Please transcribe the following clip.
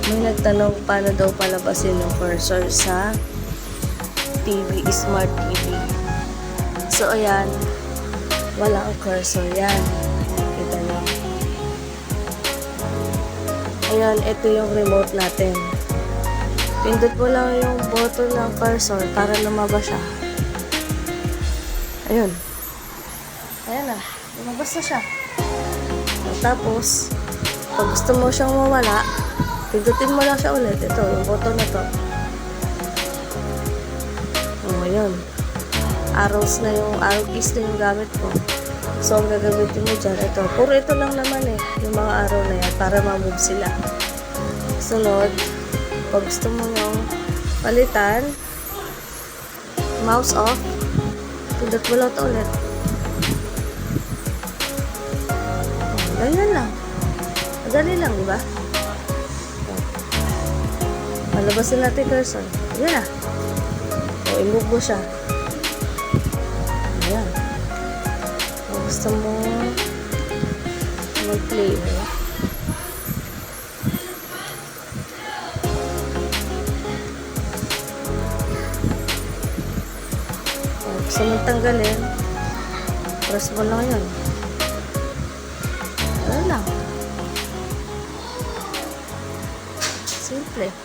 May nagtanong paano daw palabasin yung cursor sa TV, Smart TV. So, ayan. Wala ang cursor yan. Kita nyo. Ayan, ito yung remote natin. Pindot mo lang yung button ng cursor para lumabas siya. Ayun. Ayan na. Lumabas na siya. Tapos, pag gusto mo siyang mawala, pindutin mo lang siya ulit. Ito, yung button na to. Ayun. Arrows na yung, arrow keys na yung gamit ko. So, ang gagamitin mo dyan, ito. Puro ito lang naman eh, yung mga arrow na yan, para ma-move sila. Sunod, pag gusto mo yung palitan, mouse off, pindot mo lang ito ulit. Ganyan lang. Madali lang, di ba? Palabasin natin cursor. Yan na. O, i-move mo siya. Ayan. Kung gusto mo mag-play, kung gusto mo tanggalin, press mo lang yun. Ayan lang. Simple.